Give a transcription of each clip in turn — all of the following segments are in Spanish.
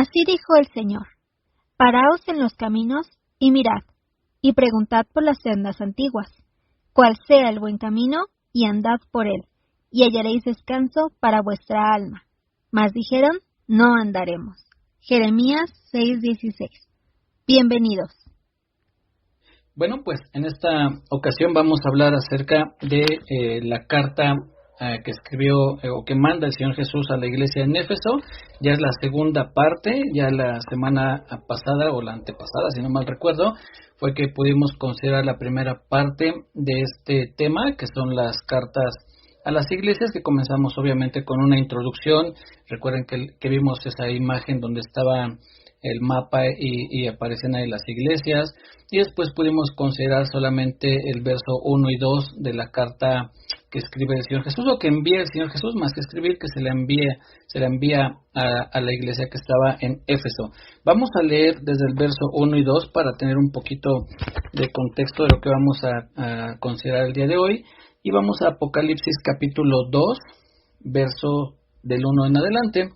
Así dijo el Señor: Paraos en los caminos y mirad, y preguntad por las sendas antiguas, cuál sea el buen camino, y andad por él, y hallaréis descanso para vuestra alma. Mas dijeron: no andaremos. Jeremías 6:16. Bienvenidos. Bueno, pues en esta ocasión vamos a hablar acerca de la carta que escribió o que manda el Señor Jesús a la iglesia en Éfeso. Ya es la segunda parte. Ya la semana pasada o la antepasada, si no mal recuerdo, fue que pudimos considerar la primera parte de este tema, que son las cartas a las iglesias, que comenzamos obviamente con una introducción. Recuerden que vimos esa imagen donde estaba el mapa y aparecen ahí las iglesias, y después pudimos considerar solamente el verso 1 y 2 de la carta que escribe el Señor Jesús, o que envía el Señor Jesús, más que escribir, que se la envía a la iglesia que estaba en Éfeso. Vamos a leer desde el verso 1 y 2 para tener un poquito de contexto de lo que vamos a considerar el día de hoy, y vamos a Apocalipsis capítulo 2, verso del 1 en adelante.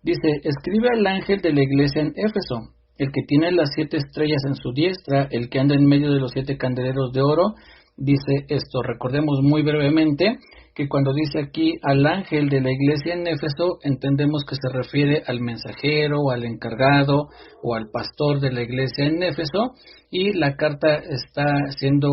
Dice: escribe al ángel de la iglesia en Éfeso, el que tiene las 7 estrellas en su diestra, el que anda en medio de los 7 candeleros de oro, dice esto. Recordemos muy brevemente que cuando dice aquí al ángel de la iglesia en Éfeso, entendemos que se refiere al mensajero, al encargado o al pastor de la iglesia en Éfeso, y la carta está siendo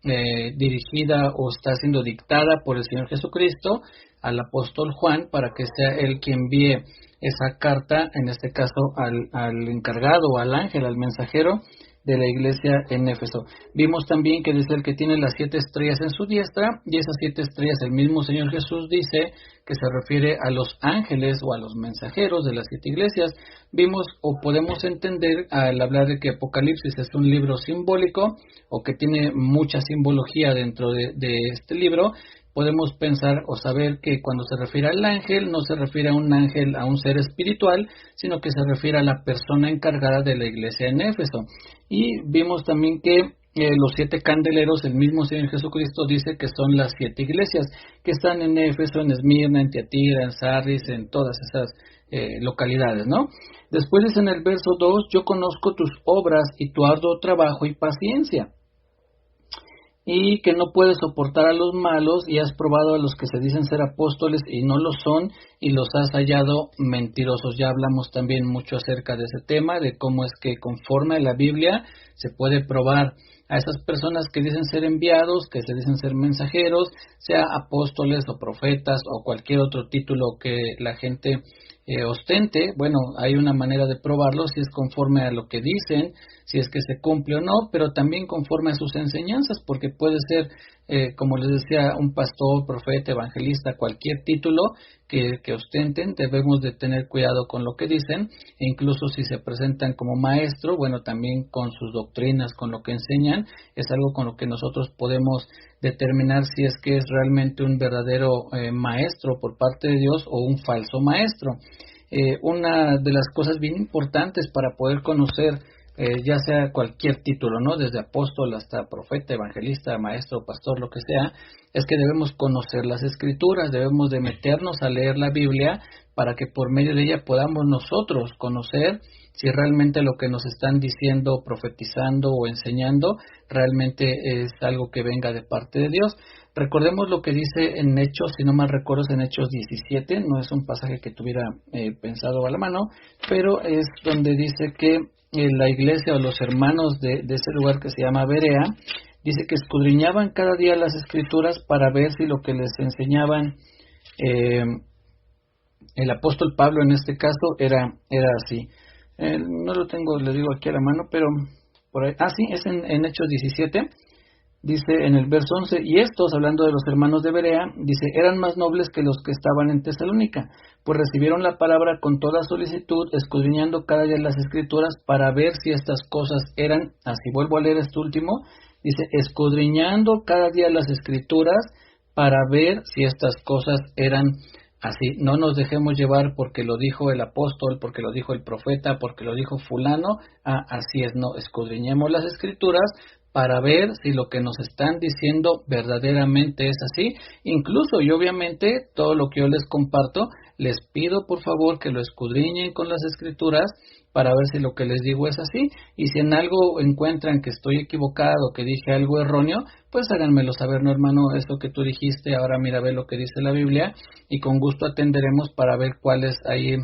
dirigida o está siendo dictada por el Señor Jesucristo al apóstol Juan, para que sea él quien envíe esa carta, en este caso al encargado, al ángel, al mensajero de la iglesia en Éfeso. Vimos también que dice el que tiene las 7 estrellas en su diestra, y esas 7 estrellas el mismo Señor Jesús dice que se refiere a los ángeles o a los mensajeros de las 7 iglesias. Vimos o podemos entender al hablar de que Apocalipsis es un libro simbólico, o que tiene mucha simbología dentro de este libro. Podemos pensar o saber que cuando se refiere al ángel, no se refiere a un ángel, a un ser espiritual, sino que se refiere a la persona encargada de la iglesia en Éfeso. Y vimos también que los 7 candeleros, el mismo Señor Jesucristo dice que son las 7 iglesias que están en Éfeso, en Esmirna, en Tiatira, en Sardis, en todas esas localidades, ¿no? Después dice en el verso 2: yo conozco tus obras y tu arduo trabajo y paciencia, y que no puedes soportar a los malos, y has probado a los que se dicen ser apóstoles y no lo son, y los has hallado mentirosos. Ya hablamos también mucho acerca de ese tema, de cómo es que conforme a la Biblia se puede probar a esas personas que dicen ser enviados, que se dicen ser mensajeros, sea apóstoles o profetas o cualquier otro título que la gente ostente. Bueno, hay una manera de probarlo, si es conforme a lo que dicen, si es que se cumple o no, pero también conforme a sus enseñanzas, porque puede ser, como les decía, un pastor, profeta, evangelista, cualquier título que ostenten. Debemos de tener cuidado con lo que dicen, e incluso si se presentan como maestro, bueno, también con sus doctrinas, con lo que enseñan, es algo con lo que nosotros podemos determinar si es que es realmente un verdadero maestro por parte de Dios o un falso maestro. Una de las cosas bien importantes para poder conocer ya sea cualquier título, ¿no? Desde apóstol hasta profeta, evangelista, maestro, pastor, lo que sea, es que debemos conocer las escrituras, debemos de meternos a leer la Biblia para que por medio de ella podamos nosotros conocer si realmente lo que nos están diciendo, profetizando o enseñando realmente es algo que venga de parte de Dios. Recordemos lo que dice en Hechos, si no mal recuerdo, es en Hechos 17, no es un pasaje que tuviera pensado a la mano, pero es donde dice que la iglesia o los hermanos de ese lugar que se llama Berea, dice que escudriñaban cada día las escrituras para ver si lo que les enseñaban el apóstol Pablo en este caso era así. No lo tengo, le digo aquí a la mano, pero por ahí, sí, es en Hechos 17. Dice en el verso 11: y estos, hablando de los hermanos de Berea, dice, eran más nobles que los que estaban en Tesalónica, pues recibieron la palabra con toda solicitud, escudriñando cada día las escrituras para ver si estas cosas eran, así vuelvo a leer este último, dice, escudriñando cada día las escrituras para ver si estas cosas eran así. No nos dejemos llevar porque lo dijo el apóstol, porque lo dijo el profeta, porque lo dijo fulano, así es, no, escudriñemos las escrituras para ver si lo que nos están diciendo verdaderamente es así. Incluso y obviamente todo lo que yo les comparto, les pido por favor que lo escudriñen con las escrituras para ver si lo que les digo es así, y si en algo encuentran que estoy equivocado, que dije algo erróneo, pues háganmelo saber, no hermano, esto que tú dijiste, ahora mira, ve lo que dice la Biblia, y con gusto atenderemos para ver cuál es ahí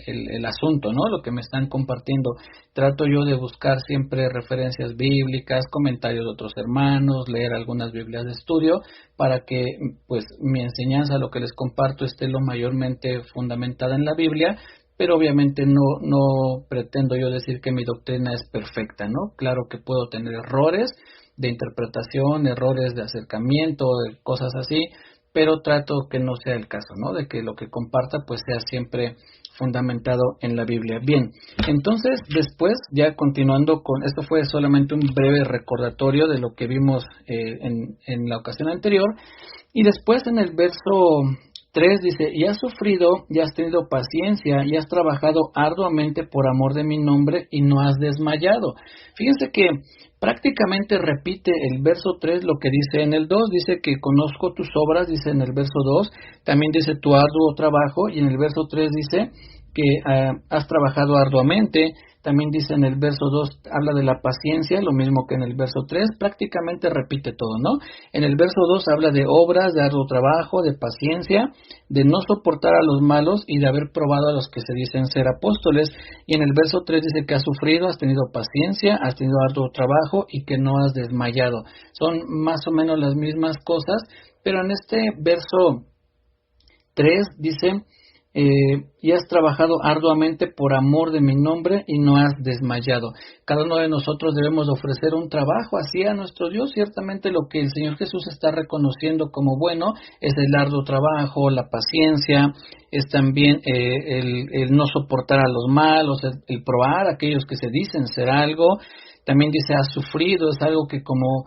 el asunto, ¿no? Lo que me están compartiendo. Trato yo de buscar siempre referencias bíblicas, comentarios de otros hermanos, leer algunas Biblias de estudio, para que pues mi enseñanza, lo que les comparto, esté lo mayormente fundamentada en la Biblia, pero obviamente no pretendo yo decir que mi doctrina es perfecta, ¿no? Claro que puedo tener errores de interpretación, errores de acercamiento, cosas así, pero trato que no sea el caso, ¿no? De que lo que comparta pues sea siempre fundamentado en la Biblia. Bien, entonces después, ya continuando con, esto fue solamente un breve recordatorio de lo que vimos en la ocasión anterior, y después en el verso 3 dice, y has sufrido, y has tenido paciencia, y has trabajado arduamente por amor de mi nombre, y no has desmayado. Fíjense que prácticamente repite el verso 3 lo que dice en el 2, dice que conozco tus obras, dice en el verso 2, también dice tu arduo trabajo, y en el verso 3 dice que has trabajado arduamente. También dice en el verso 2, habla de la paciencia, lo mismo que en el verso 3, prácticamente repite todo, ¿no? En el verso 2 habla de obras, de arduo trabajo, de paciencia, de no soportar a los malos y de haber probado a los que se dicen ser apóstoles. Y en el verso 3 dice que has sufrido, has tenido paciencia, has tenido arduo trabajo y que no has desmayado. Son más o menos las mismas cosas, pero en este verso 3 dice, y has trabajado arduamente por amor de mi nombre y no has desmayado. Cada uno de nosotros debemos ofrecer un trabajo así a nuestro Dios. Ciertamente lo que el Señor Jesús está reconociendo como bueno es el arduo trabajo, la paciencia, es también el no soportar a los malos, el probar a aquellos que se dicen ser algo. También dice, has sufrido, es algo que como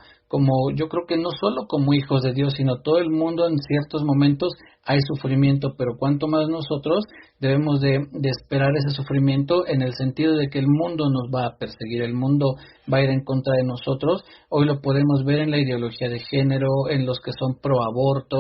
yo creo que no solo como hijos de Dios, sino todo el mundo en ciertos momentos hay sufrimiento, pero cuanto más nosotros debemos de esperar ese sufrimiento en el sentido de que el mundo nos va a perseguir, el mundo va a ir en contra de nosotros. Hoy lo podemos ver en la ideología de género, en los que son pro aborto,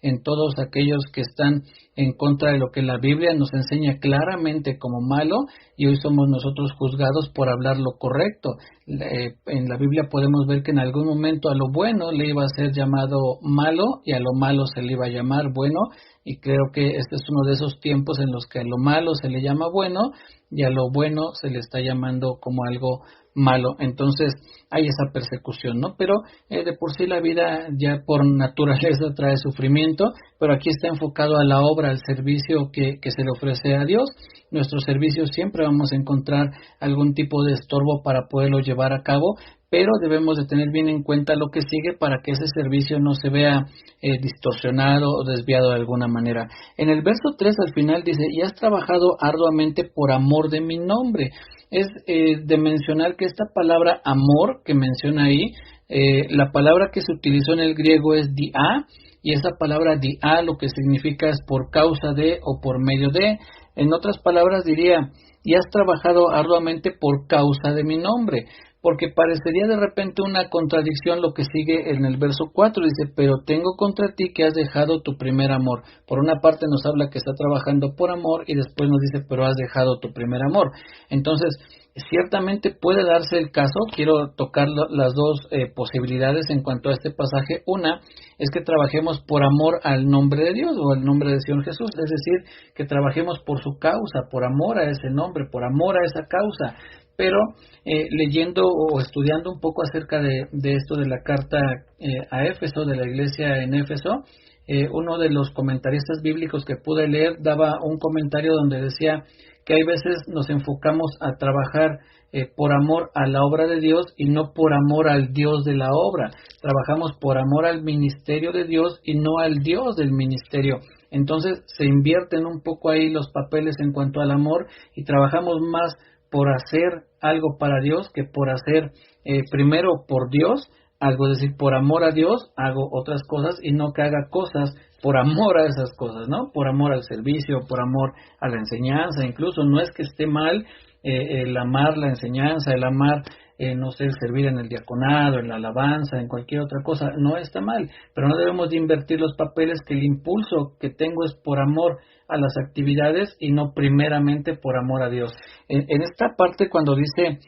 en todos aquellos que están en contra de lo que la Biblia nos enseña claramente como malo, y hoy somos nosotros juzgados por hablar lo correcto. En la Biblia podemos ver que en algún momento a lo bueno le iba a ser llamado malo y a lo malo se le iba a llamar bueno, y creo que este es uno de esos tiempos en los que a lo malo se le llama bueno y a lo bueno se le está llamando como algo malo. Entonces hay esa persecución, ¿no? Pero de por sí la vida ya por naturaleza trae sufrimiento, pero aquí está enfocado a la obra, al servicio que se le ofrece a Dios. Nuestro servicio siempre vamos a encontrar algún tipo de estorbo para poderlo llevar a cabo, pero debemos de tener bien en cuenta lo que sigue para que ese servicio no se vea distorsionado o desviado de alguna manera. En el verso 3 al final dice, y has trabajado arduamente por amor de mi nombre. Es de mencionar que esta palabra amor que menciona ahí, la palabra que se utilizó en el griego es dia, y esa palabra dia lo que significa es por causa de o por medio de. En otras palabras diría, y has trabajado arduamente por causa de mi nombre, porque parecería de repente una contradicción lo que sigue en el verso 4, dice, pero tengo contra ti que has dejado tu primer amor. Por una parte nos habla que está trabajando por amor y después nos dice, pero has dejado tu primer amor. Entonces, ciertamente puede darse el caso, quiero tocar las dos posibilidades en cuanto a este pasaje. Una es que trabajemos por amor al nombre de Dios o al nombre del Señor Jesús, es decir, que trabajemos por su causa, por amor a ese nombre, por amor a esa causa. Pero leyendo o estudiando un poco acerca de esto de la carta a Éfeso, de la iglesia en Éfeso, uno de los comentaristas bíblicos que pude leer daba un comentario donde decía que hay veces nos enfocamos a trabajar por amor a la obra de Dios y no por amor al Dios de la obra. Trabajamos por amor al ministerio de Dios y no al Dios del ministerio. Entonces se invierten un poco ahí los papeles en cuanto al amor y trabajamos más por hacer algo para Dios que por hacer primero por Dios algo, es decir, por amor a Dios hago otras cosas y no que haga cosas por amor a esas cosas, ¿no? Por amor al servicio, por amor a la enseñanza. Incluso no es que esté mal el amar la enseñanza, el amar no sé, el servir en el diaconado, en la alabanza, en cualquier otra cosa, no está mal, pero no debemos de invertir los papeles, que el impulso que tengo es por amor a las actividades y no primeramente por amor a Dios. En esta parte, cuando dice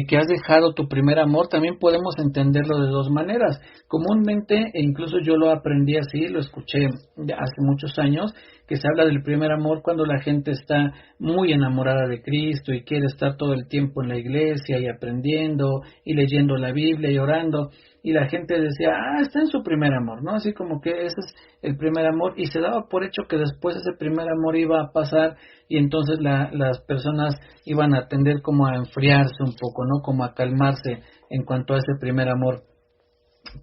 que has dejado tu primer amor, también podemos entenderlo de dos maneras. Comúnmente, e incluso yo lo aprendí así, lo escuché ya hace muchos años, que se habla del primer amor cuando la gente está muy enamorada de Cristo y quiere estar todo el tiempo en la iglesia y aprendiendo y leyendo la Biblia y orando, y la gente decía, está en su primer amor, ¿no? Así como que ese es el primer amor, y se daba por hecho que después ese primer amor iba a pasar, y entonces las personas iban a tender como a enfriarse un poco, ¿no? Como a calmarse en cuanto a ese primer amor.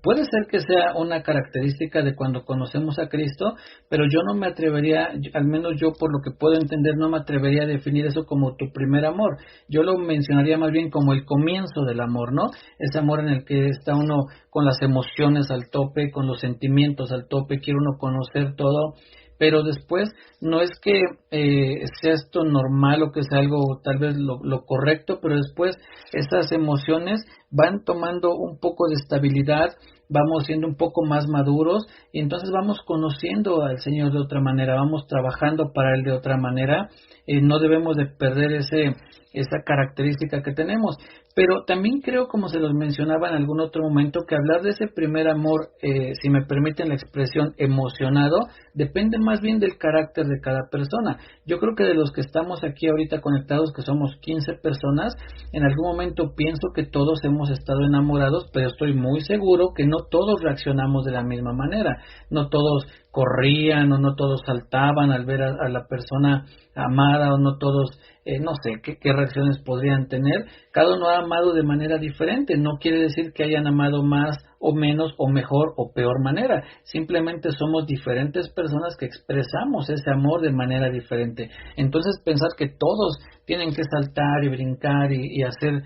Puede ser que sea una característica de cuando conocemos a Cristo, pero yo no me atrevería, al menos yo por lo que puedo entender, no me atrevería a definir eso como tu primer amor. Yo lo mencionaría más bien como el comienzo del amor, ¿no? Ese amor en el que está uno con las emociones al tope, con los sentimientos al tope, quiere uno conocer todo, pero después no es que sea esto normal o que sea algo tal vez lo correcto, pero después esas emociones van tomando un poco de estabilidad, vamos siendo un poco más maduros y entonces vamos conociendo al Señor de otra manera, vamos trabajando para Él de otra manera. No debemos de perder esa característica que tenemos, pero también creo, como se los mencionaba en algún otro momento, que hablar de ese primer amor, si me permiten la expresión, emocionado, depende más bien del carácter de cada persona. Yo creo que de los que estamos aquí ahorita conectados, que somos 15 personas, en algún momento pienso que todos hemos estado enamorados, pero estoy muy seguro que no todos reaccionamos de la misma manera, no todos corrían o no todos saltaban al ver a la persona amada, o no todos, no sé, qué reacciones podrían tener. Cada uno ha amado de manera diferente, no quiere decir que hayan amado más o menos o mejor o peor manera, simplemente somos diferentes personas que expresamos ese amor de manera diferente. Entonces pensar que todos tienen que saltar y brincar y hacer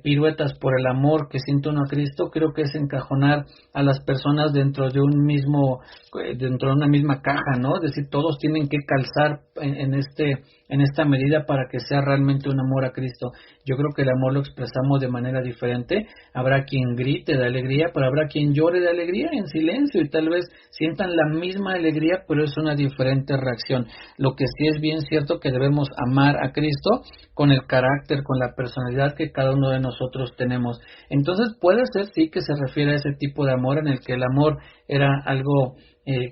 piruetas por el amor que siente uno a Cristo, creo que es encajonar a las personas dentro de dentro de una misma caja, ¿no? Es decir, todos tienen que calzar en esta medida para que sea realmente un amor a Cristo. Yo creo que el amor lo expresamos de manera diferente. Habrá quien grite de alegría, pero habrá quien llore de alegría en silencio y tal vez sientan la misma alegría, pero es una diferente reacción. Lo que sí es bien cierto que debemos amar a Cristo con el carácter, con la personalidad que cada uno de nosotros tenemos. Entonces puede ser sí que se refiere a ese tipo de amor en el que el amor era algo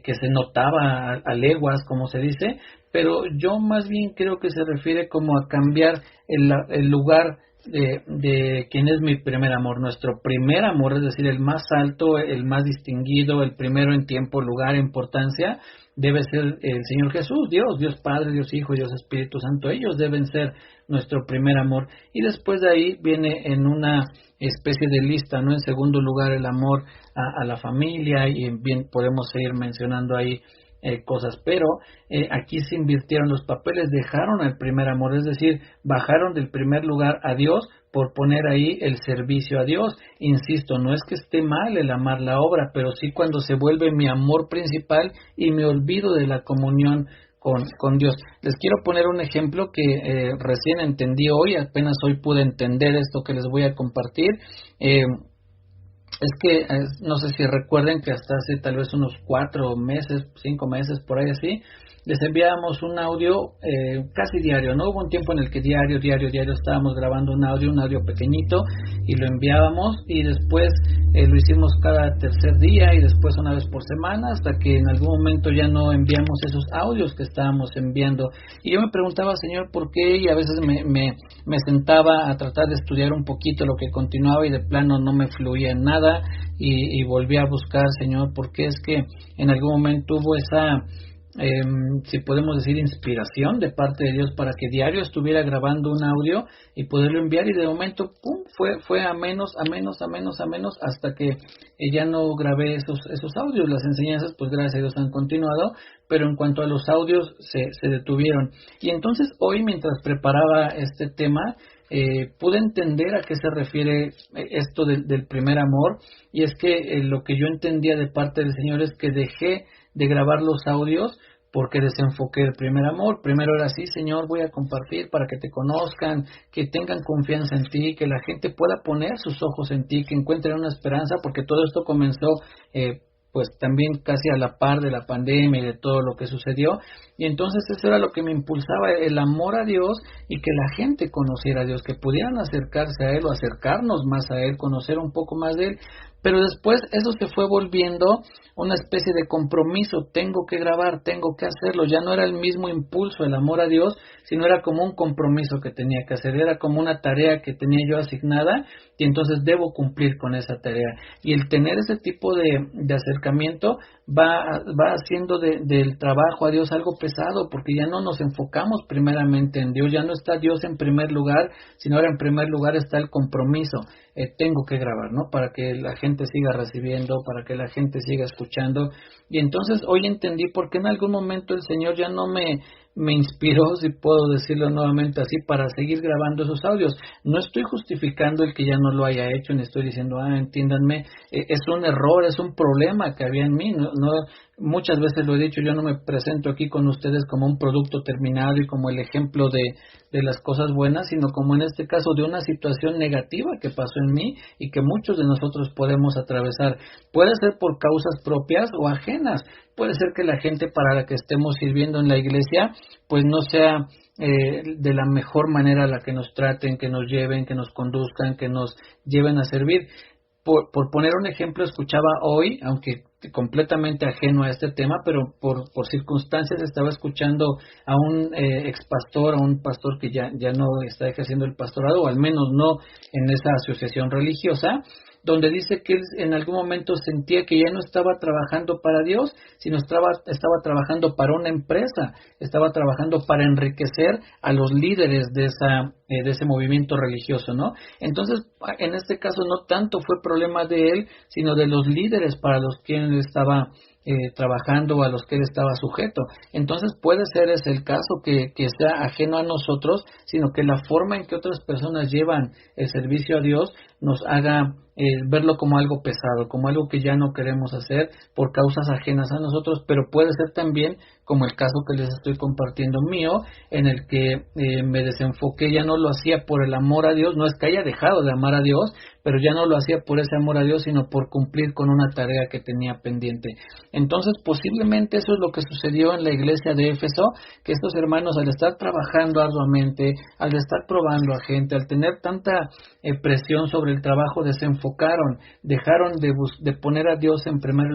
que se notaba a leguas, como se dice, pero yo más bien creo que se refiere como a cambiar el lugar de quien es mi primer amor, nuestro primer amor, es decir, el más alto, el más distinguido, el primero en tiempo, lugar, importancia, debe ser el Señor Jesús, Dios Padre, Dios Hijo, Dios Espíritu Santo. Ellos deben ser nuestro primer amor, y después de ahí viene en una especie de lista, ¿no? En segundo lugar, el amor a la familia, y bien podemos seguir mencionando ahí cosas, pero aquí se invirtieron los papeles, dejaron el primer amor, es decir, bajaron del primer lugar a Dios por poner ahí el servicio a Dios. Insisto, no es que esté mal el amar la obra, pero sí cuando se vuelve mi amor principal y me olvido de la comunión con Dios. Les quiero poner un ejemplo que recién entendí hoy, apenas hoy pude entender esto que les voy a compartir. Es que no sé si recuerden que hasta hace tal vez unos 4 meses, 5 meses, por ahí así, les enviábamos un audio casi diario, ¿no? Hubo un tiempo en el que diario estábamos grabando un audio pequeñito y lo enviábamos, y después lo hicimos cada tercer día y después una vez por semana, hasta que en algún momento ya no enviamos esos audios que estábamos enviando. Y yo me preguntaba, Señor, ¿por qué? Y a veces me sentaba a tratar de estudiar un poquito lo que continuaba y de plano no me fluía en nada, y volví a buscar, Señor, ¿por qué? Es que en algún momento hubo esa si podemos decir inspiración de parte de Dios para que diario estuviera grabando un audio y poderlo enviar, y de momento pum, fue a menos hasta que ya no grabé esos audios. Las enseñanzas, pues gracias a Dios, han continuado, pero en cuanto a los audios se detuvieron. Y entonces hoy, mientras preparaba este tema, pude entender a qué se refiere esto del primer amor, y es que lo que yo entendía de parte del Señor es que dejé de grabar los audios porque desenfoqué el primer amor. Primero era así, Señor, voy a compartir para que te conozcan, que tengan confianza en ti, que la gente pueda poner sus ojos en ti, que encuentren una esperanza, porque todo esto comenzó pues también casi a la par de la pandemia y de todo lo que sucedió, y entonces eso era lo que me impulsaba, el amor a Dios, y que la gente conociera a Dios, que pudieran acercarse a Él o acercarnos más a Él, conocer un poco más de Él. Pero después eso se fue volviendo una especie de compromiso, tengo que grabar, tengo que hacerlo, ya no era el mismo impulso, el amor a Dios, sino era como un compromiso que tenía que hacer, era como una tarea que tenía yo asignada, y entonces debo cumplir con esa tarea. Y el tener ese tipo de acercamiento va haciendo del trabajo a Dios algo pesado, porque ya no nos enfocamos primeramente en Dios, ya no está Dios en primer lugar, sino ahora en primer lugar está el compromiso. Tengo que grabar, ¿no? Para que la gente siga recibiendo, para que la gente siga escuchando. Y entonces hoy entendí por qué en algún momento el Señor ya no me inspiró, si puedo decirlo nuevamente así, para seguir grabando esos audios. No estoy justificando el que ya no lo haya hecho, ni estoy diciendo, entiéndanme, es un error, es un problema que había en mí. Muchas veces lo he dicho, yo no me presento aquí con ustedes como un producto terminado y como el ejemplo de las cosas buenas, sino como en este caso de una situación negativa que pasó en mí y que muchos de nosotros podemos atravesar. Puede ser por causas propias o ajenas. Puede ser que la gente para la que estemos sirviendo en la iglesia pues no sea de la mejor manera la que nos traten, que nos lleven, que nos conduzcan, que nos lleven a servir. Por poner un ejemplo, escuchaba hoy, aunque completamente ajeno a este tema, pero por circunstancias estaba escuchando a un ex pastor, a un pastor que ya no está ejerciendo el pastorado, o al menos no en esa asociación religiosa, donde dice que él en algún momento sentía que ya no estaba trabajando para Dios, sino estaba trabajando para una empresa, estaba trabajando para enriquecer a los líderes de ese movimiento religioso, ¿no? Entonces, en este caso no tanto fue problema de él, sino de los líderes para los que él estaba trabajando, a los que él estaba sujeto. Entonces puede ser ese el caso, que sea ajeno a nosotros, sino que la forma en que otras personas llevan el servicio a Dios nos haga verlo como algo pesado, como algo que ya no queremos hacer por causas ajenas a nosotros, pero puede ser también como el caso que les estoy compartiendo mío, en el que me desenfoqué, ya no lo hacía por el amor a Dios, no es que haya dejado de amar a Dios, pero ya no lo hacía por ese amor a Dios, sino por cumplir con una tarea que tenía pendiente. Entonces, posiblemente eso es lo que sucedió en la iglesia de Éfeso, que estos hermanos, al estar trabajando arduamente, al estar probando a gente, al tener tanta presión sobre el trabajo, desenfocaron, dejaron de poner a Dios en primer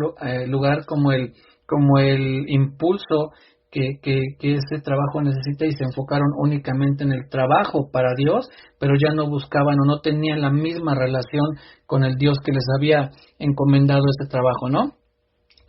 lugar como el impulso que ese trabajo necesita, y se enfocaron únicamente en el trabajo para Dios, pero ya no buscaban o no tenían la misma relación con el Dios que les había encomendado ese trabajo, ¿no?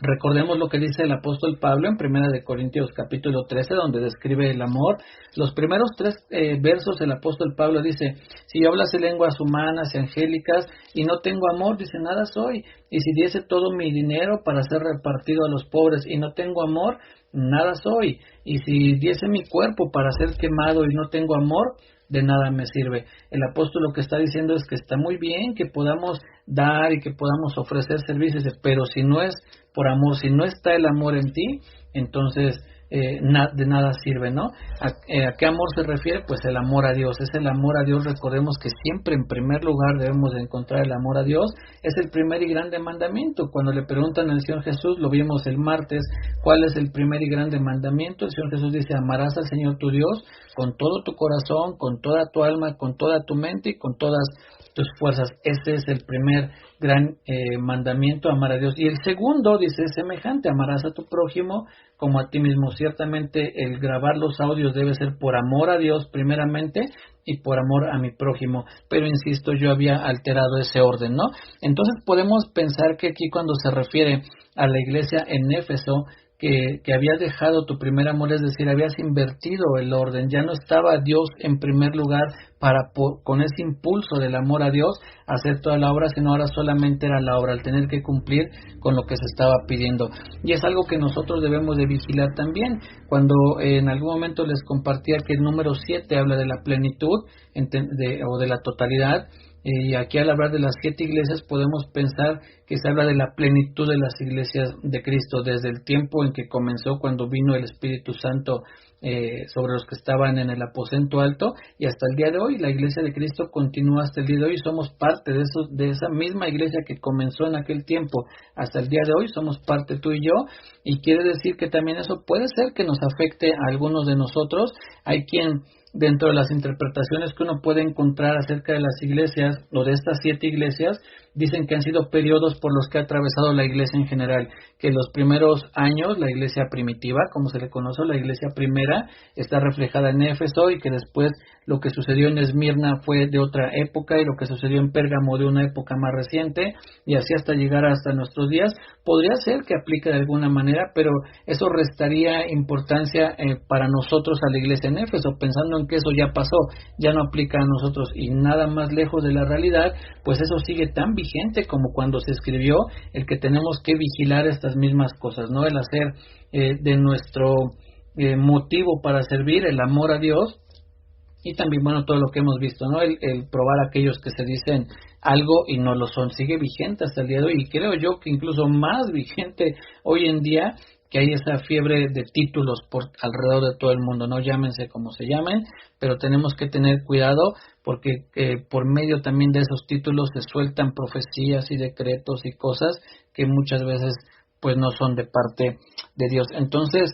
Recordemos lo que dice el apóstol Pablo en 1 de Corintios capítulo 13, donde describe el amor. Los primeros 3 versos el apóstol Pablo dice: si yo hablase lenguas humanas y angélicas y no tengo amor, dice, nada soy. Y si diese todo mi dinero para ser repartido a los pobres y no tengo amor, nada soy. Y si diese mi cuerpo para ser quemado y no tengo amor, de nada me sirve. El apóstol lo que está diciendo es que está muy bien que podamos dar y que podamos ofrecer servicios, pero si no es por amor, si no está el amor en ti, entonces de nada sirve, ¿no? ¿A qué amor se refiere? Pues el amor a Dios. Es el amor a Dios. Recordemos que siempre en primer lugar debemos de encontrar el amor a Dios. Es el primer y grande mandamiento. Cuando le preguntan al Señor Jesús, lo vimos el martes, ¿cuál es el primer y grande mandamiento? El Señor Jesús dice: amarás al Señor tu Dios con todo tu corazón, con toda tu alma, con toda tu mente y con todas tus fuerzas. Ese es el primer gran mandamiento, amar a Dios. Y el segundo dice semejante: amarás a tu prójimo como a ti mismo. Ciertamente el grabar los audios debe ser por amor a Dios primeramente y por amor a mi prójimo, pero insisto, yo había alterado ese orden, ¿no? Entonces podemos pensar que aquí, cuando se refiere a la iglesia en Éfeso, que habías dejado tu primer amor, es decir, habías invertido el orden, ya no estaba Dios en primer lugar con ese impulso del amor a Dios hacer toda la obra, sino ahora solamente era la obra, al tener que cumplir con lo que se estaba pidiendo. Y es algo que nosotros debemos de vigilar también. Cuando en algún momento les compartía que el número 7 habla de la plenitud o de la totalidad, Y aquí al hablar de las 7 iglesias podemos pensar que se habla de la plenitud de las iglesias de Cristo, desde el tiempo en que comenzó, cuando vino el Espíritu Santo sobre los que estaban en el aposento alto, y hasta el día de hoy la iglesia de Cristo continúa hasta el día de hoy. Somos parte de esa misma iglesia que comenzó en aquel tiempo hasta el día de hoy. Somos parte tú y yo, y quiere decir que también eso puede ser que nos afecte a algunos de nosotros. Hay quien, dentro de las interpretaciones que uno puede encontrar acerca de las iglesias o de estas 7 iglesias, dicen que han sido periodos por los que ha atravesado la iglesia en general, que los primeros años, la iglesia primitiva, como se le conoce, la iglesia primera, está reflejada en Éfeso, y que después lo que sucedió en Esmirna fue de otra época, y lo que sucedió en Pérgamo de una época más reciente, y así hasta llegar hasta nuestros días. Podría ser que aplique de alguna manera, pero eso restaría importancia para nosotros a la iglesia en Éfeso, pensando en que eso ya pasó, ya no aplica a nosotros, y nada más lejos de la realidad, pues eso sigue tan vigente como cuando se escribió, el que tenemos que vigilar estas mismas cosas, ¿no? El hacer de nuestro motivo para servir el amor a Dios, y también, bueno, todo lo que hemos visto, ¿no? El probar a aquellos que se dicen algo y no lo son, sigue vigente hasta el día de hoy, y creo yo que incluso más vigente hoy en día, que hay esa fiebre de títulos por alrededor de todo el mundo, no llámense como se llamen, pero tenemos que tener cuidado, porque por medio también de esos títulos se sueltan profecías y decretos y cosas que muchas veces pues no son de parte de Dios. Entonces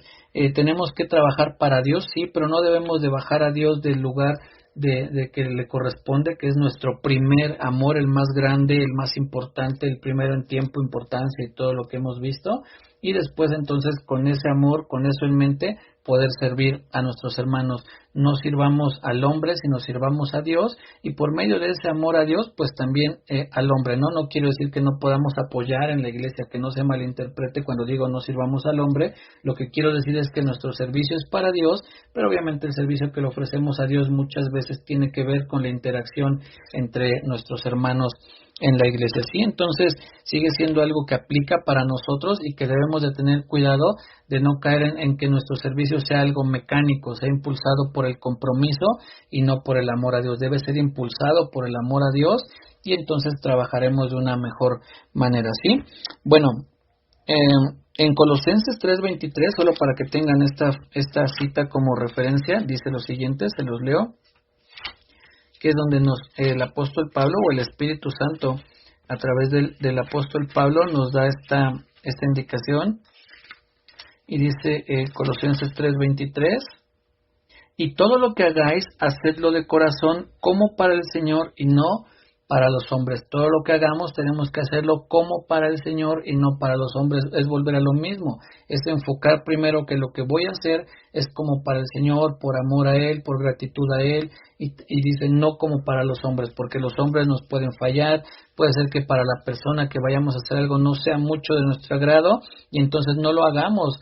tenemos que trabajar para Dios, sí, pero no debemos de bajar a Dios del lugar de que le corresponde, que es nuestro primer amor, el más grande, el más importante, el primero en tiempo, importancia y todo lo que hemos visto, y después entonces con ese amor, con eso en mente, poder servir a nuestros hermanos. No sirvamos al hombre, sino sirvamos a Dios, y por medio de ese amor a Dios, pues también al hombre, ¿no? No quiero decir que no podamos apoyar en la iglesia, que no se malinterprete cuando digo no sirvamos al hombre. Lo que quiero decir es que nuestro servicio es para Dios, pero obviamente el servicio que le ofrecemos a Dios muchas veces tiene que ver con la interacción entre nuestros hermanos en la iglesia. Sí, entonces sigue siendo algo que aplica para nosotros, y que debemos de tener cuidado de no caer en que nuestro servicio sea algo mecánico, sea impulsado por el compromiso y no por el amor a Dios. Debe ser impulsado por el amor a Dios, y entonces trabajaremos de una mejor manera, ¿sí? Bueno, en Colosenses 3:23, solo para que tengan esta cita como referencia, dice lo siguiente, se los leo, que es donde el apóstol Pablo, o el Espíritu Santo a través del apóstol Pablo, nos da esta indicación, y dice Colosenses 3:23: y todo lo que hagáis, hacedlo de corazón como para el Señor y no para los hombres. Todo lo que hagamos tenemos que hacerlo como para el Señor y no para los hombres. Es volver a lo mismo, es enfocar primero que lo que voy a hacer es como para el Señor, por amor a Él, por gratitud a Él, y dice no como para los hombres, porque los hombres nos pueden fallar. Puede ser que para la persona que vayamos a hacer algo no sea mucho de nuestro agrado, y entonces no lo hagamos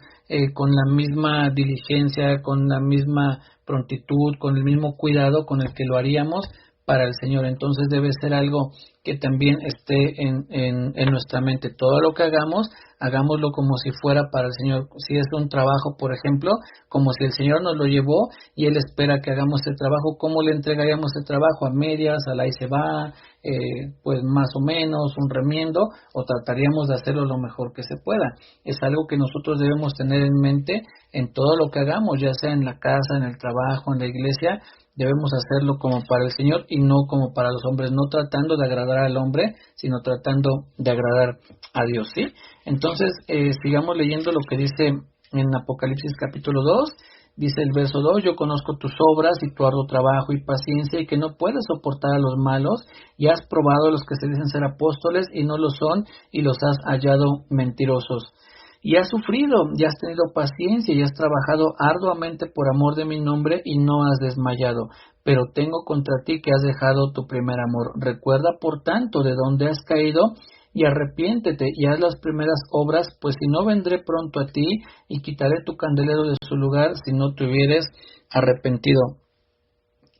con la misma diligencia, con la misma prontitud, con el mismo cuidado con el que lo haríamos para el Señor. Entonces debe ser algo que también esté en nuestra mente. Todo lo que hagamos, hagámoslo como si fuera para el Señor. Si es un trabajo, por ejemplo, como si el Señor nos lo llevó y Él espera que hagamos el trabajo, ¿cómo le entregaríamos el trabajo? ¿A medias? ¿A la ahí se va? Pues más o menos, un remiendo, o trataríamos de hacerlo lo mejor que se pueda. Es algo que nosotros debemos tener en mente en todo lo que hagamos, ya sea en la casa, en el trabajo, en la iglesia. Debemos hacerlo como para el Señor y no como para los hombres, no tratando de agradar al hombre, sino tratando de agradar a Dios, ¿sí? Entonces, sigamos leyendo lo que dice en Apocalipsis capítulo 2, dice el verso 2: yo conozco tus obras y tu arduo trabajo y paciencia, y que no puedes soportar a los malos, y has probado a los que se dicen ser apóstoles y no lo son, y los has hallado mentirosos. Y has sufrido, y has tenido paciencia, y has trabajado arduamente por amor de mi nombre, y no has desmayado. Pero tengo contra ti que has dejado tu primer amor. Recuerda, por tanto, de dónde has caído, y arrepiéntete, y haz las primeras obras, pues si no, vendré pronto a ti, y quitaré tu candelero de su lugar, si no te hubieres arrepentido.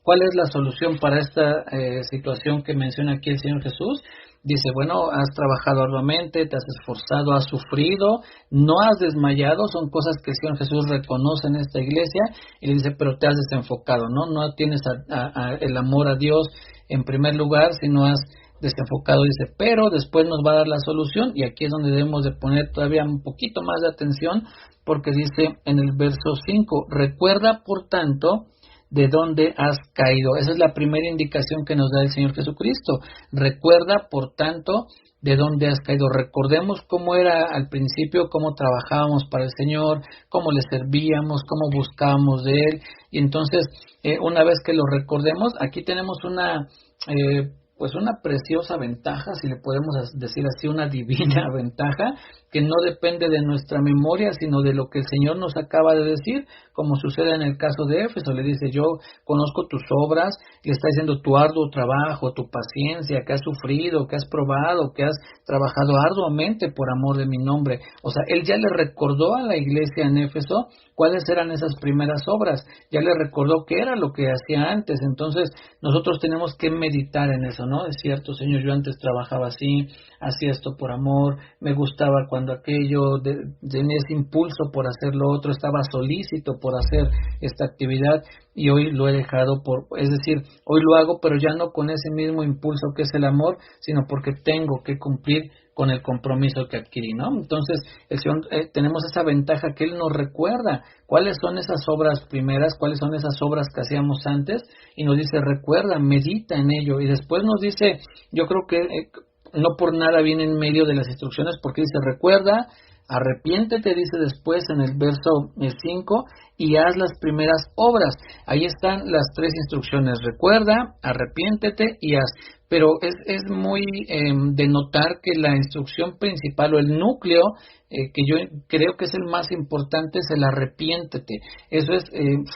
¿Cuál es la solución para esta situación que menciona aquí el Señor Jesús? Dice, bueno, has trabajado arduamente, te has esforzado, has sufrido, no has desmayado. Son cosas que el Señor Jesús reconoce en esta iglesia, y le dice, pero te has desenfocado, ¿no? No tienes el amor a Dios en primer lugar, si no has desenfocado, dice, pero después nos va a dar la solución, y aquí es donde debemos de poner todavía un poquito más de atención, porque dice en el verso 5, recuerda por tanto de dónde has caído. Esa es la primera indicación que nos da el Señor Jesucristo. Recuerda por tanto de dónde has caído. Recordemos cómo era al principio, cómo trabajábamos para el Señor, cómo le servíamos, cómo buscábamos de Él, y entonces una vez que lo recordemos, aquí tenemos pues una preciosa ventaja, si le podemos decir así, una divina ventaja, que no depende de nuestra memoria, sino de lo que el Señor nos acaba de decir, como sucede en el caso de Éfeso. Le dice, yo conozco tus obras, y está diciendo tu arduo trabajo, tu paciencia, que has sufrido, que has probado, que has trabajado arduamente por amor de mi nombre. O sea, Él ya le recordó a la iglesia en Éfeso cuáles eran esas primeras obras, ya le recordó qué era lo que hacía antes. Entonces nosotros tenemos que meditar en eso, ¿no? Es cierto, Señor, yo antes trabajaba así, hacía esto por amor, me gustaba cuando aquello, tenía ese impulso por hacer lo otro, estaba solícito por hacer esta actividad, y hoy lo he dejado es decir, hoy lo hago, pero ya no con ese mismo impulso que es el amor, sino porque tengo que cumplir con el compromiso que adquirí, ¿no? Entonces, el Señor, tenemos esa ventaja que Él nos recuerda cuáles son esas obras primeras, cuáles son esas obras que hacíamos antes, y nos dice, recuerda, medita en ello, y después nos dice, yo creo que no por nada viene en medio de las instrucciones, porque dice, recuerda, arrepiéntete, dice después en el verso 5, y haz las primeras obras. Ahí están las tres instrucciones, recuerda, arrepiéntete y haz. Pero es muy de notar que la instrucción principal o el núcleo que yo creo que es el más importante es el arrepiéntete. Eso es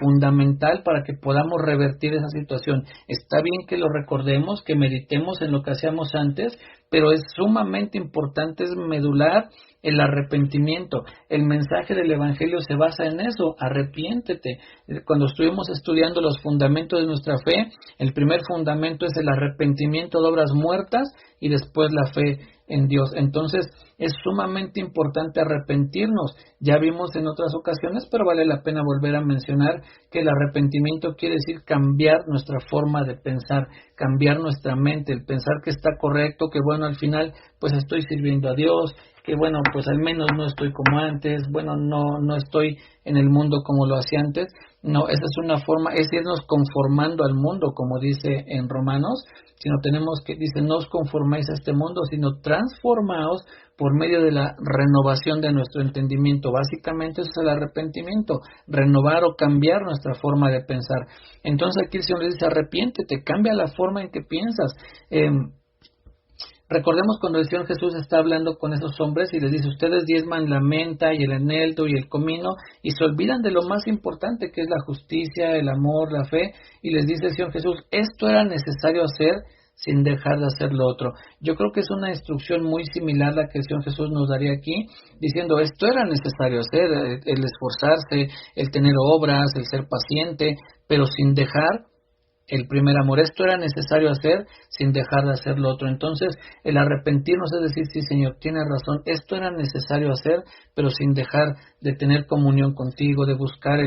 fundamental para que podamos revertir esa situación. Está bien que lo recordemos, que meditemos en lo que hacíamos antes, pero es sumamente importante, es medular el arrepentimiento. El mensaje del Evangelio se basa en eso, arrepiéntete. Cuando estuvimos estudiando los fundamentos de nuestra fe, el primer fundamento es el arrepentimiento de obras muertas y después la fe en Dios. Entonces es sumamente importante arrepentirnos. Ya vimos en otras ocasiones, pero vale la pena volver a mencionar que el arrepentimiento quiere decir cambiar nuestra forma de pensar, cambiar nuestra mente, el pensar que está correcto, que bueno, al final pues estoy sirviendo a Dios, que bueno, pues al menos no estoy como antes, bueno, no estoy en el mundo como lo hacía antes. No, esa es una forma, es irnos conformando al mundo, como dice en Romanos, sino tenemos que, dice, no os conformáis a este mundo, sino transformaos por medio de la renovación de nuestro entendimiento. Básicamente eso es el arrepentimiento, renovar o cambiar nuestra forma de pensar. Entonces aquí el Señor le dice, arrepiéntete, cambia la forma en que piensas. Recordemos cuando el Señor Jesús está hablando con esos hombres y les dice, ustedes diezman la menta y el eneldo y el comino y se olvidan de lo más importante que es la justicia, el amor, la fe, y les dice el Señor Jesús, esto era necesario hacer sin dejar de hacer lo otro. Yo creo que es una instrucción muy similar a la que el Señor Jesús nos daría aquí, diciendo, esto era necesario hacer, el esforzarse, el tener obras, el ser paciente, pero sin dejar el primer amor. Esto era necesario hacer sin dejar de hacer lo otro. Entonces, el arrepentirnos es decir, sí, Señor, tienes razón, esto era necesario hacer, pero sin dejar de tener comunión contigo, de buscar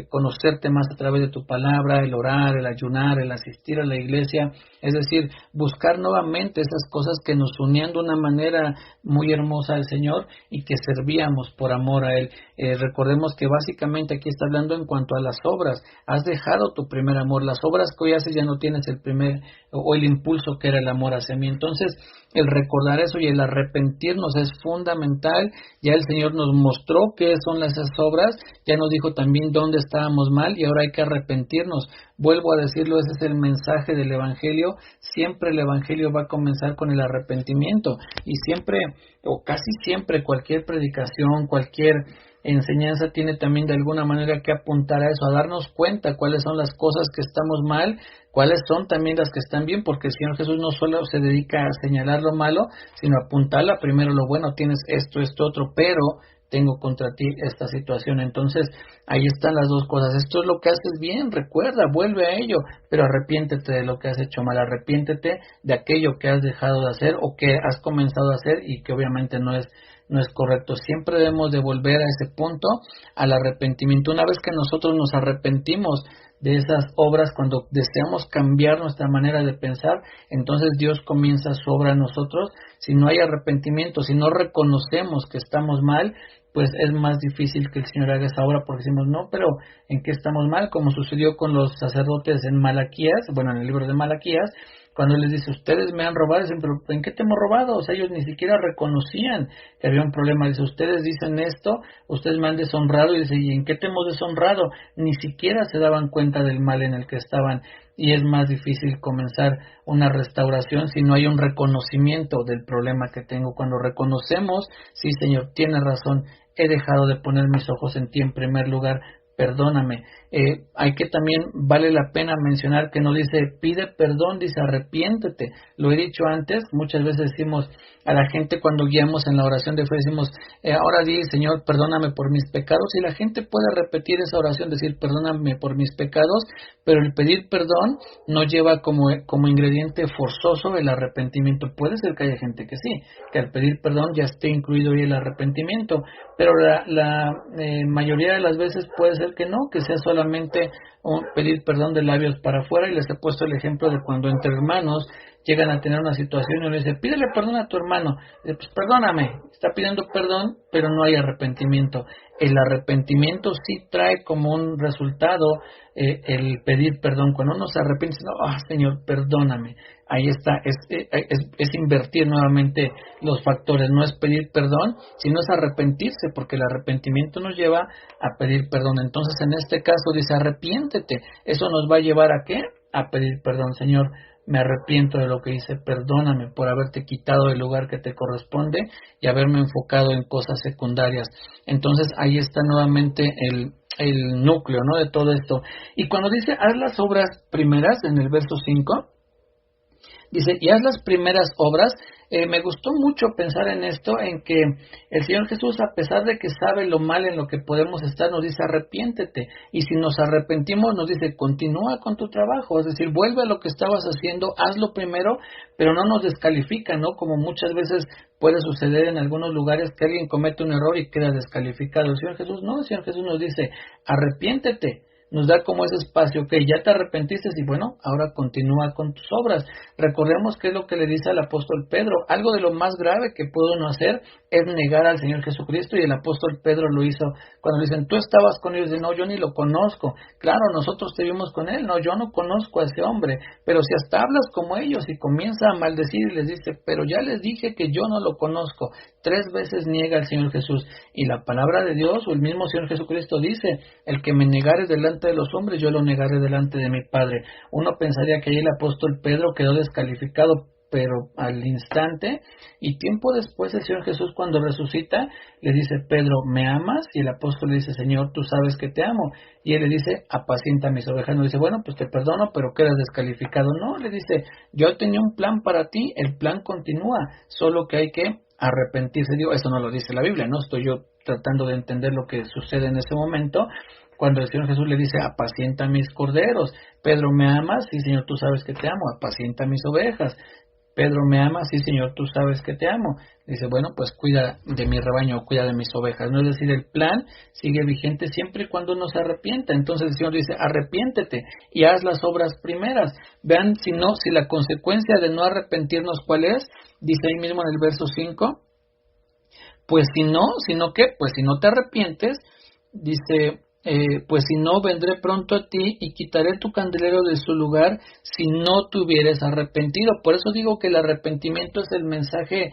conocerte más a través de tu palabra, el orar, el ayunar, el asistir a la iglesia, es decir, buscar nuevamente esas cosas que nos unían de una manera muy hermosa al Señor y que servíamos por amor a Él. Recordemos que básicamente aquí está hablando en cuanto a las obras. Has dejado tu primer amor, las obras que hoy haces ya no tienes el primer o el impulso que era el amor hacia mí. Entonces, el recordar eso y el arrepentirnos es fundamental. Ya el Señor nos mostró qué son esas obras, ya nos dijo también dónde estábamos mal y ahora hay que arrepentirnos. Vuelvo a decirlo, ese es el mensaje del Evangelio. Siempre el Evangelio va a comenzar con el arrepentimiento y siempre o casi siempre cualquier predicación, cualquier enseñanza tiene también de alguna manera que apuntar a eso, a darnos cuenta cuáles son las cosas que estamos mal, cuáles son también las que están bien, porque el Señor Jesús no solo se dedica a señalar lo malo, sino a apuntarla primero lo bueno, tienes esto, otro, pero tengo contra ti esta situación. Entonces ahí están las dos cosas, esto es lo que haces bien, recuerda, vuelve a ello, pero arrepiéntete de lo que has hecho mal, arrepiéntete de aquello que has dejado de hacer o que has comenzado a hacer y que obviamente no es no es correcto. Siempre debemos de volver a ese punto, al arrepentimiento. Una vez que nosotros nos arrepentimos de esas obras, cuando deseamos cambiar nuestra manera de pensar, entonces Dios comienza su obra en nosotros. Si no hay arrepentimiento, si no reconocemos que estamos mal, pues es más difícil que el Señor haga esa obra, porque decimos, no, pero ¿en qué estamos mal? Como sucedió con los sacerdotes en Malaquías, bueno, en el libro de Malaquías, cuando les dice, ustedes me han robado, dicen, pero ¿en qué te hemos robado? O sea, ellos ni siquiera reconocían que había un problema. Dice, ustedes dicen esto, ustedes me han deshonrado, y dice, ¿y en qué te hemos deshonrado? Ni siquiera se daban cuenta del mal en el que estaban, y es más difícil comenzar una restauración si no hay un reconocimiento del problema que tengo. Cuando reconocemos, sí, Señor, tienes razón, he dejado de poner mis ojos en ti en primer lugar, perdóname. Hay que también, vale la pena mencionar que no dice pide perdón, dice arrepiéntete. Lo he dicho antes, muchas veces decimos a la gente cuando guiamos en la oración de fe, decimos, ahora di, Señor, perdóname por mis pecados, y la gente puede repetir esa oración, decir perdóname por mis pecados, pero el pedir perdón no lleva como ingrediente forzoso el arrepentimiento. Puede ser que haya gente que sí, que al pedir perdón ya esté incluido ahí el arrepentimiento, pero la mayoría de las veces puede ser que no, que sea solamente pedir perdón de labios para afuera. Y les he puesto el ejemplo de cuando entre hermanos llegan a tener una situación y uno dice, pídele perdón a tu hermano, dice, pues perdóname, está pidiendo perdón, pero no hay arrepentimiento. El arrepentimiento sí trae como un resultado el pedir perdón. Cuando uno se arrepiente, no, Señor, perdóname, ahí está, es invertir nuevamente los factores, no es pedir perdón, sino es arrepentirse, porque el arrepentimiento nos lleva a pedir perdón. Entonces, en este caso dice, arrepiéntete, eso nos va a llevar ¿a qué? A pedir perdón. Señor, me arrepiento de lo que hice, perdóname por haberte quitado el lugar que te corresponde y haberme enfocado en cosas secundarias. Entonces ahí está nuevamente el núcleo, ¿no?, de todo esto. Y cuando dice haz las obras primeras, en el verso 5, dice, y haz las primeras obras. Me gustó mucho pensar en esto, en que el Señor Jesús, a pesar de que sabe lo mal en lo que podemos estar, nos dice arrepiéntete, y si nos arrepentimos nos dice continúa con tu trabajo, es decir, vuelve a lo que estabas haciendo, hazlo primero, pero no nos descalifica, ¿no? Como muchas veces puede suceder en algunos lugares que alguien comete un error y queda descalificado. El Señor Jesús no, el Señor Jesús nos dice arrepiéntete. Nos da como ese espacio, que ya te arrepentiste y bueno, ahora continúa con tus obras. Recordemos qué es lo que le dice al apóstol Pedro. Algo de lo más grave que puede uno hacer es negar al Señor Jesucristo, y el apóstol Pedro lo hizo cuando le dicen, tú estabas con ellos, de no, yo ni lo conozco. Claro, nosotros te vimos con él, no, yo no conozco a ese hombre. Pero si hasta hablas como ellos y comienza a maldecir y les dice, pero ya les dije que yo no lo conozco. 3 veces niega al Señor Jesús, y la palabra de Dios, o el mismo Señor Jesucristo dice, el que me negare delante de los hombres, yo lo negaré delante de mi Padre. Uno pensaría que ahí el apóstol Pedro quedó descalificado, pero al instante, y tiempo después el Señor Jesús, cuando resucita, le dice, Pedro, ¿me amas? Y el apóstol le dice, Señor, tú sabes que te amo. Y él le dice, apacienta mis ovejas. No dice, bueno, pues te perdono, pero quedas descalificado. No, le dice, yo tenía un plan para ti, el plan continúa, solo que hay que arrepentirse. Digo, eso no lo dice la Biblia, no estoy yo tratando de entender lo que sucede en ese momento, cuando el Señor Jesús le dice, apacienta mis corderos. Pedro, ¿me amas? Sí, Señor, tú sabes que te amo. Apacienta mis ovejas. Pedro, ¿me amas? Sí, Señor, tú sabes que te amo. Dice, bueno, pues cuida de mi rebaño, cuida de mis ovejas. No es decir, el plan sigue vigente siempre y cuando uno se arrepienta. Entonces el Señor dice, arrepiéntete y haz las obras primeras. Vean, si la consecuencia de no arrepentirnos, ¿cuál es? Dice ahí mismo en el verso 5, pues si no, ¿qué? Pues si no te arrepientes, dice, pues si no, vendré pronto a ti y quitaré tu candelero de su lugar si no te hubieres arrepentido. Por eso digo que el arrepentimiento es el mensaje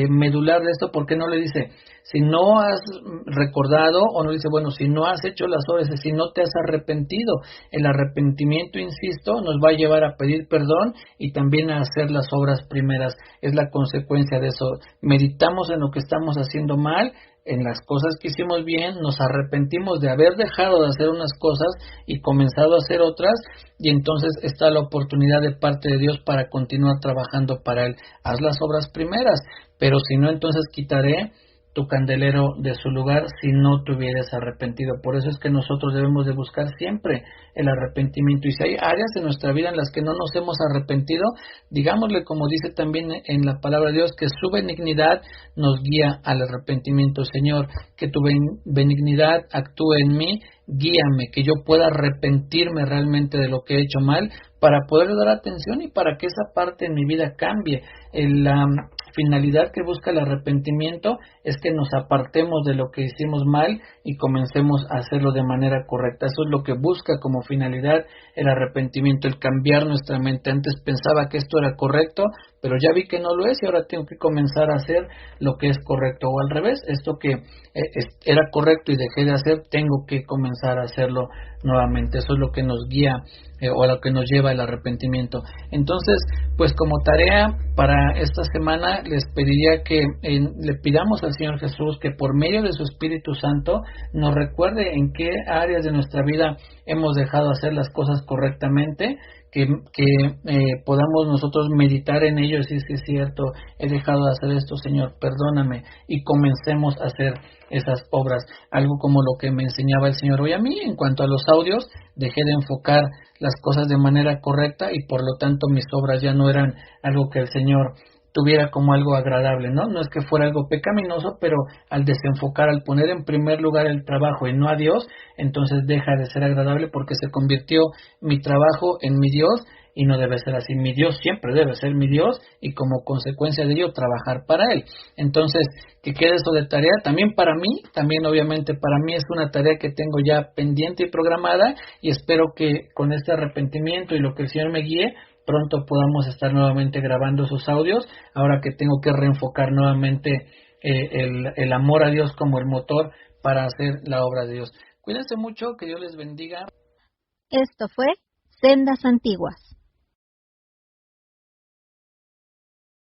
medular de esto, porque no le dice, si no has recordado, o no dice, bueno, si no has hecho las obras, si no te has arrepentido. El arrepentimiento, insisto, nos va a llevar a pedir perdón y también a hacer las obras primeras. Es la consecuencia de eso. Meditamos en lo que estamos haciendo mal, en las cosas que hicimos bien, nos arrepentimos de haber dejado de hacer unas cosas y comenzado a hacer otras, y entonces está la oportunidad de parte de Dios para continuar trabajando para Él. Haz las obras primeras, pero si no, entonces quitaré tu candelero de su lugar si no te hubieras arrepentido. Por eso es que nosotros debemos de buscar siempre el arrepentimiento. Y si hay áreas de nuestra vida en las que no nos hemos arrepentido, digámosle, como dice también en la palabra de Dios, que su benignidad nos guía al arrepentimiento. Señor, que tu benignidad actúe en mí, guíame, que yo pueda arrepentirme realmente de lo que he hecho mal, para poder dar atención y para que esa parte en mi vida cambie. La finalidad que busca el arrepentimiento es que nos apartemos de lo que hicimos mal y comencemos a hacerlo de manera correcta. Eso es lo que busca como finalidad el arrepentimiento, el cambiar nuestra mente. Antes pensaba que esto era correcto, pero ya vi que no lo es y ahora tengo que comenzar a hacer lo que es correcto, o al revés, esto que era correcto y dejé de hacer, tengo que comenzar a hacerlo nuevamente. Eso es lo que nos guía o a lo que nos lleva el arrepentimiento. Entonces, pues como tarea para esta semana les pediría que le pidamos al Señor Jesús que por medio de su Espíritu Santo nos recuerde en qué áreas de nuestra vida hemos dejado hacer las cosas correctamente, que podamos nosotros meditar en ello y decir, sí es cierto, he dejado de hacer esto, Señor, perdóname, y comencemos a hacer esas obras. Algo como lo que me enseñaba el Señor hoy a mí en cuanto a los audios, dejé de enfocar las cosas de manera correcta y por lo tanto mis obras ya no eran algo que el Señor tuviera como algo agradable, ¿no? No es que fuera algo pecaminoso, pero al desenfocar, al poner en primer lugar el trabajo y no a Dios, entonces deja de ser agradable porque se convirtió mi trabajo en mi Dios y no debe ser así. Mi Dios siempre debe ser mi Dios y como consecuencia de ello trabajar para Él. Entonces, que quede eso de tarea también para mí, también obviamente para mí es una tarea que tengo ya pendiente y programada y espero que con este arrepentimiento y lo que el Señor me guíe, pronto podamos estar nuevamente grabando esos audios, ahora que tengo que reenfocar nuevamente el amor a Dios como el motor para hacer la obra de Dios. Cuídense mucho, que Dios les bendiga. Esto fue Sendas Antiguas.